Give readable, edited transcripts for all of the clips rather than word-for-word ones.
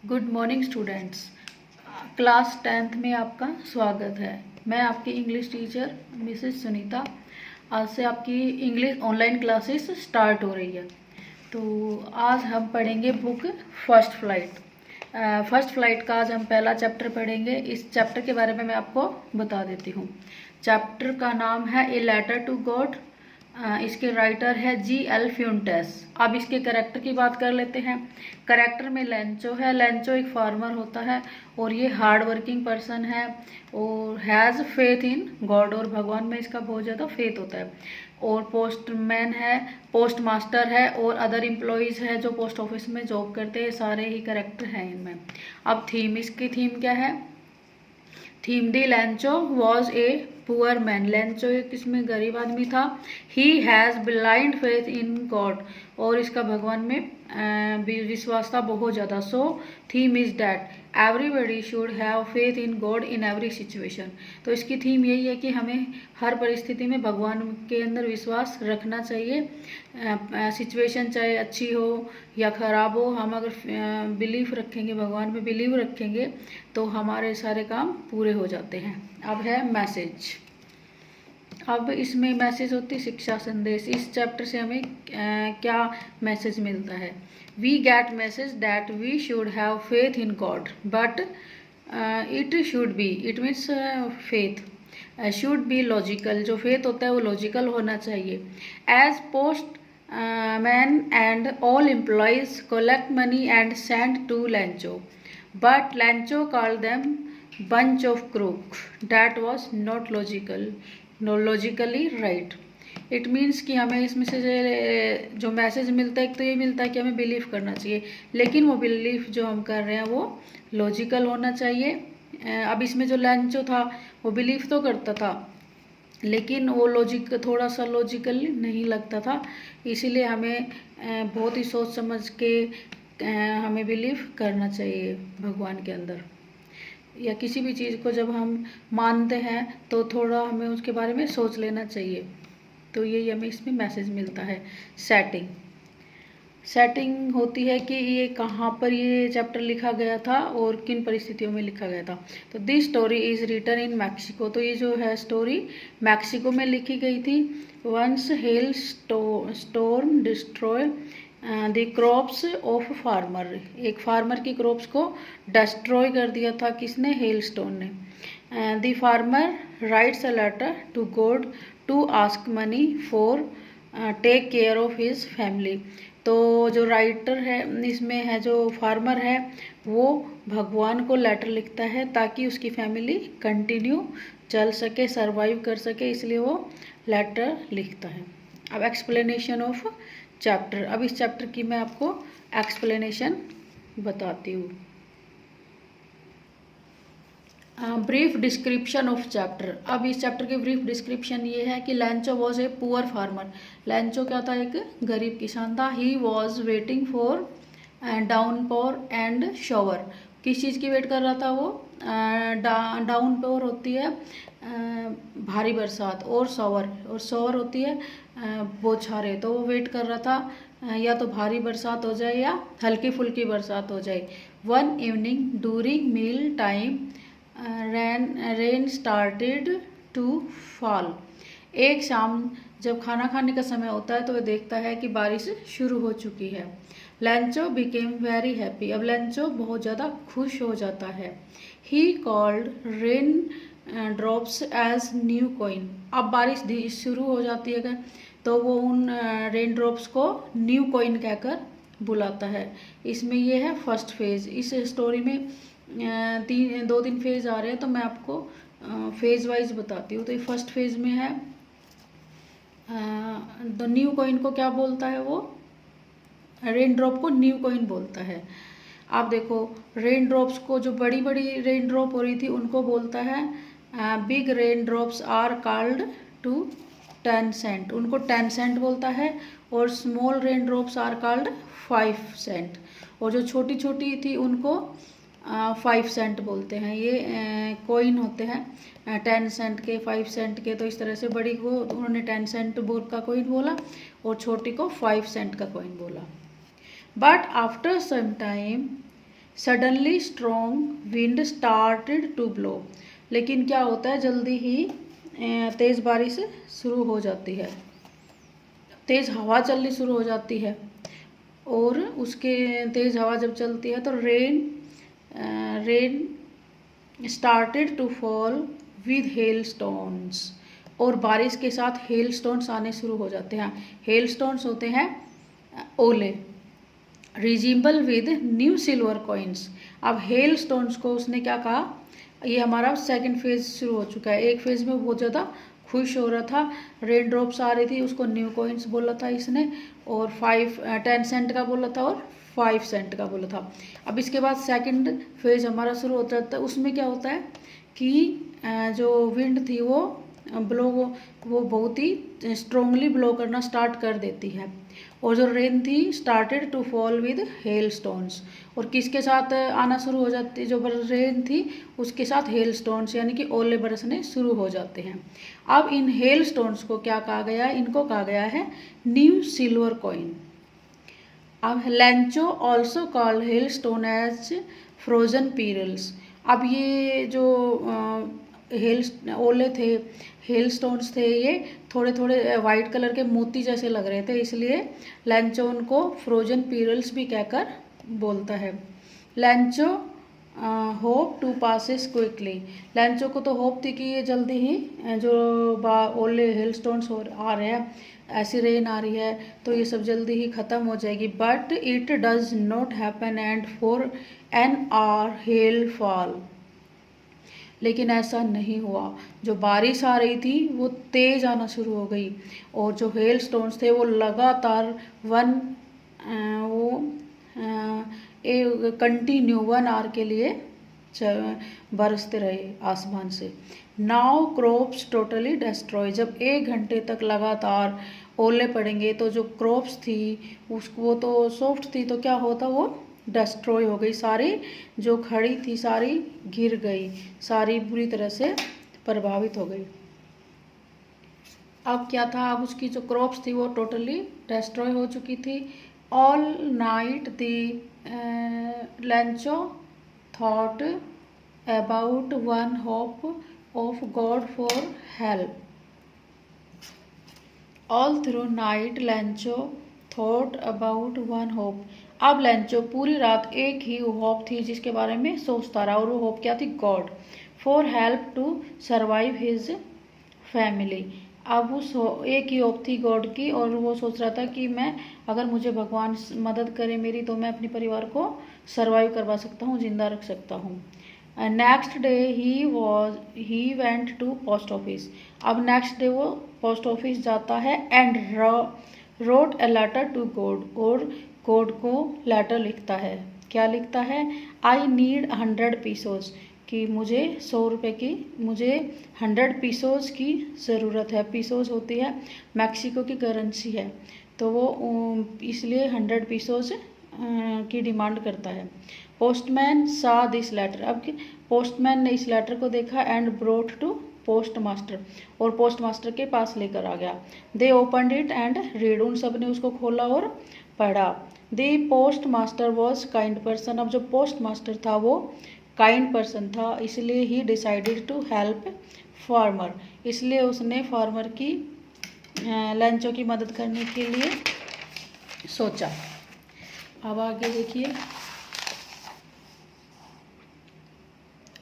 Good morning students. Class 10th में आपका स्वागत है। मैं आपकी इंग्लिश टीचर मिसेस सुनीता। आज से आपकी इंग्लिश ऑनलाइन क्लासेस स्टार्ट हो रही है। तो आज हम पढ़ेंगे book first flight. First flight का आज हम पहला चैप्टर पढ़ेंगे। इस चैप्टर के बारे में मैं आपको बता देती हूँ। चैप्टर का नाम है ए लेटर टू गॉड। इसके राइटर है G.L. फ्यूंटेस। अब इसके करेक्टर की बात कर लेते हैं। करेक्टर में लेंचो है। लेंचो एक फार्मर होता है और ये हार्ड वर्किंग पर्सन है और हैज़ फेथ इन गॉड, और भगवान में इसका बहुत ज़्यादा फेथ होता है। और पोस्टमैन है, पोस्ट मास्टर है और अदर एम्प्लॉयज़ है जो पोस्ट ऑफिस में जॉब करते हैं। सारे ही करेक्टर हैं इनमें। अब थीम, इसकी थीम क्या है? Theme the Lencho was a poor man. Lencho एक इसमें गरीब आदमी था। He has blind faith in God, और इसका भगवान में विश्वास था बहुत ज़्यादा। So theme is that everybody should have faith in God in every situation. तो इसकी थीम यही है कि हमें हर परिस्थिति में भगवान के अंदर विश्वास रखना चाहिए। सिचुएशन चाहे अच्छी हो या ख़राब हो, हम अगर बिलीफ रखेंगे, भगवान में बिलीव रखेंगे तो हमारे सारे काम पूरे हो जाते हैं। अब है मैसेज। अब इसमें मैसेज होती है शिक्षा संदेश। इस चैप्टर से हमें क्या मैसेज मिलता है? We get message that we should have faith in God but it should be, it means faith should be logical. जो फेथ होता है वो लॉजिकल होना चाहिए। As postman and all employees collect money and send to Lencho, but Lencho called them bunch of crook that was not logically right। It means कि हमें इसमें से जो मैसेज मिलता है, एक तो ये मिलता है कि हमें बिलीव करना चाहिए, लेकिन वो बिलीफ जो हम कर रहे हैं वो लॉजिकल होना चाहिए। अब इसमें जो लेंचो था वो बिलीव तो करता था लेकिन वो थोड़ा सा लॉजिकल नहीं लगता था, इसीलिए हमें बहुत ही सोच समझ के हमें बिलीव करना चाहिए भगवान के अंदर। या किसी भी चीज़ को जब हम मानते हैं तो थोड़ा हमें उसके बारे में सोच लेना चाहिए। तो यही हमें इसमें मैसेज मिलता है। सेटिंग, सेटिंग होती है कि ये कहाँ पर ये चैप्टर लिखा गया था और किन परिस्थितियों में लिखा गया था। तो this story is written in Mexico. तो ये जो है स्टोरी मैक्सिको में लिखी गई थी। Once hail storm destroy the crops of farmer. एक फार्मर की क्रॉप्स को डिस्ट्रॉय कर दिया था किसने? हेल स्टोन ने। The farmer writes a letter to God to ask money for take care of his family. तो जो राइटर है इसमें है, जो फार्मर है, वो भगवान को लेटर लिखता है ताकि उसकी फैमिली कंटिन्यू चल सके, सरवाइव कर सके, इसलिए वो लेटर लिखता है। अब एक्सप्लेनेशन ऑफ चैप्टर। अब इस चैप्टर की मैं आपको एक्सप्लेनेशन बताती हूँ। Brief description of chapter. अब इस चैप्टर की ब्रीफ डिस्क्रिप्शन ये है कि Lencho was a poor farmer. Lencho क्या था? एक गरीब किसान था। He was waiting for downpour and shower. किस चीज़ की वेट कर रहा था वो? डाउनपोर होती है भारी बरसात, और शॉवर होती है बौछारें। तो वो वेट कर रहा था या तो भारी बरसात हो जाए या हल्की फुल्की बरसात हो जाए। One evening during meal time rain started to fall. एक शाम जब खाना खाने का समय होता है तो वह देखता है कि बारिश शुरू हो चुकी है। Lencho became very happy. अब लेंचो बहुत ज़्यादा खुश हो जाता है। He called raindrops as new coin. अब बारिश शुरू हो जाती है तो वो उन रेन ड्रॉप्स को न्यू कॉइन कहकर बुलाता है। इसमें ये है फर्स्ट फेज। इस स्टोरी में 2-3 फेज आ रहे हैं, तो मैं आपको फेज वाइज बताती हूँ। तो ये फर्स्ट फेज में है, तो न्यू कॉइन को क्या बोलता है? वो रेन ड्रॉप को न्यू कॉइन बोलता है। आप देखो, रेन ड्रॉप्स को, जो बड़ी बड़ी रेन ड्रॉप हो रही थी उनको बोलता है big raindrops are called to 10 cent, उनको 10 सेंट बोलता है। और small raindrops are called 5 cent, और जो छोटी छोटी थी उनको 5 सेंट बोलते हैं। ये कॉइन होते हैं 10 सेंट के, 5 सेंट के। तो इस तरह से बड़ी को उन्होंने 10 सेंट का कॉइन बोला और छोटी को 5 सेंट का कॉइन बोला। But after some time suddenly strong wind started to blow. लेकिन क्या होता है, जल्दी ही तेज़ बारिश शुरू हो जाती है, तेज़ हवा चलनी शुरू हो जाती है। और उसके तेज़ हवा जब चलती है तो rain started to fall with hailstones. और बारिश के साथ हेल स्टोन्स आने शुरू हो जाते हैं। हेल स्टोन्स होते हैं ओले। रिजिम्बल विद न्यू सिल्वर कॉइन्स। अब हेल स्टोन्स को उसने क्या कहा, ये हमारा सेकंड फेज शुरू हो चुका है। एक फेज में बहुत ज़्यादा खुश हो रहा था, रेन ड्रॉप्स आ रही थी, उसको न्यू कॉइन्स बोला था इसने, और 10 सेंट का बोला था और 5 सेंट का बोला था। अब इसके बाद सेकंड फेज हमारा शुरू होता है। उसमें क्या होता है कि जो विंड थी वो बहुत ही स्ट्रोंगली ब्लो करना स्टार्ट कर देती है। और जो रेन थी started to fall with hailstones. और किसके साथ आना शुरू हो जाती है, जो रेन थी उसके साथ हेल स्टोन्स यानी कि ओले बरसने शुरू हो जाते हैं। अब इन हेल स्टोन्स को क्या कहा गया है, इनको कहा गया है न्यू सिल्वर कॉइन। अब Lencho also called hail stone as frozen pearls. अब ये जो ओले थे, हेल स्टोन्स थे, ये थोड़े थोड़े वाइट कलर के मोती जैसे लग रहे थे, इसलिए लेंचो उनको फ्रोजन पीरल्स भी कहकर बोलता है। Lencho hope to passes quickly. Lencho को तो होप थी कि ये जल्दी ही जो ओले हेल स्टोन्स आ रहे हैं, ऐसी रेन आ रही है तो ये सब जल्दी ही ख़त्म हो जाएगी। But it does not happen and for an hour hello fall. लेकिन ऐसा नहीं हुआ। जो बारिश आ रही थी वो तेज़ आना शुरू हो गई, और जो हेल स्टोन्स थे वो लगातार कंटिन्यू 1 आवर के लिए बरसते रहे आसमान से। Now crops totally destroy. जब 1 घंटे तक लगातार ओले पड़ेंगे तो जो क्रॉप्स थी वो तो सॉफ्ट थी, तो क्या होता, वो डिस्ट्रॉय हो गई। सारी जो खड़ी थी सारी गिर गई, सारी बुरी तरह से प्रभावित हो गई। अब क्या था, अब उसकी जो क्रॉप्स थी वो टोटली डिस्ट्रॉय हो चुकी थी। All night the Lencho thought about one hope of God for help. All through night Lencho thought about one hope. अब लेंचो पूरी रात एक ही होप थी जिसके बारे में सोचता रहा, और वो होप क्या थी, God for help to survive his family. अब उस एक ही होप थी गॉड की, और वो सोच रहा था कि मैं, अगर मुझे भगवान मदद करे मेरी, तो मैं अपने परिवार को सर्वाइव करवा सकता हूँ, जिंदा रख सकता हूँ। Next day he went to post office. अब नेक्स्ट डे वो पोस्ट ऑफिस जाता है and wrote a letter to God. और गॉड को लेटर लिखता है। क्या लिखता है, आई नीड 100 पीसोस, कि मुझे 100 रुपये की, मुझे 100 पीसोस की ज़रूरत है। पीसोस होती है मैक्सिको की करेंसी है, तो वो इसलिए 100 पीसोस की डिमांड करता है। पोस्टमैन सा दिस लेटर। अब पोस्टमैन ने इस लेटर को देखा and brought to postmaster, और पोस्ट मास्टर के पास लेकर आ गया। They opened it and read. उन सब ने उसको खोला और पढ़ा। The postmaster was kind person. अब जो पोस्ट मास्टर था वो काइंड पर्सन था, इसलिए he decided to help farmer. इसलिए उसने फार्मर की लेंचो की मदद करने के लिए सोचा। अब आगे देखिए,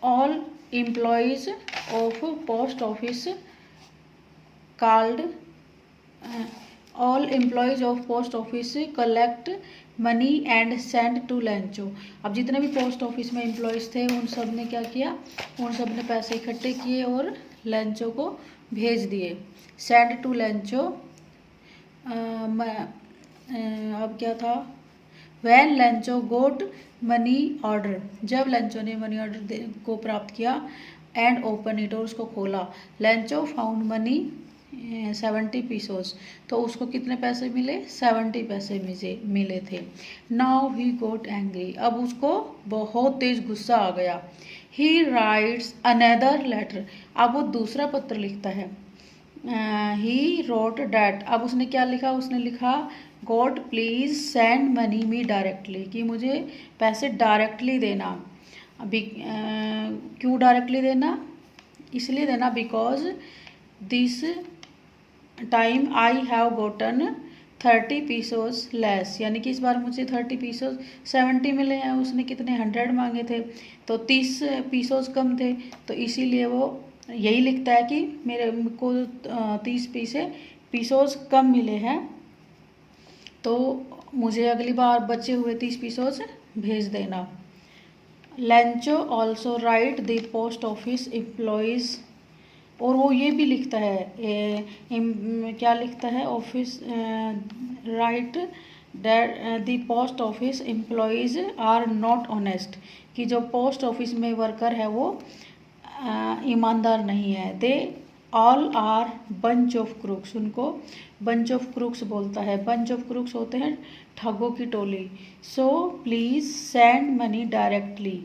all employees of post office called all employees of post office collect money and send to Lencho. अब जितने भी पोस्ट ऑफिस में एम्प्लॉयज थे उन सब ने क्या किया, उन सब ने पैसे इकट्ठे किए और लेंचो को भेज दिए। Send to Lencho. अब क्या था, when Lencho got money order. जब लेंचो ने मनी ऑर्डर को प्राप्त किया एंड ओपन इट, और उसको खोला, लेंचो फाउंड मनी 70 पीसोस। तो उसको कितने पैसे मिले, 70 पैसे मिले थे। Now he got angry. अब उसको बहुत तेज गुस्सा आ गया। He writes another letter. अब वो दूसरा पत्र लिखता है। He wrote that. अब उसने क्या लिखा, उसने लिखा God please send money me directly, कि मुझे पैसे डायरेक्टली देना। अभी क्यों डायरेक्टली देना, इसलिए देना because this time I have Gotan 30 pesos less, यानी कि इस बार मुझे 30 पीसोस 70 मिले हैं, उसने कितने 100 मांगे थे तो 30 पीसोस कम थे, तो इसीलिए वो यही लिखता है कि मेरे को 30 पीसोस कम मिले हैं, तो मुझे अगली बार बचे हुए 30 पीसोस भेज देना। Lencho also write the post office employees, और वो ये भी लिखता है क्या लिखता है, office write that the post office employees are not honest, कि जो पोस्ट ऑफिस में वर्कर है वो ईमानदार नहीं है। They all are bunch of crooks, उनको बंच ऑफ क्रूक्स बोलता है। बंच ऑफ क्रूक्स होते हैं ठगों की टोली। So please send money directly,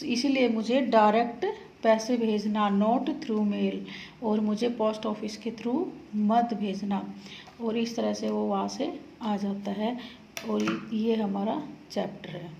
इसीलिए मुझे डायरेक्ट पैसे भेजना, नॉट थ्रू मेल, और मुझे पोस्ट ऑफिस के थ्रू मत भेजना। और इस तरह से वो वहाँ से आ जाता है, और ये हमारा चैप्टर है।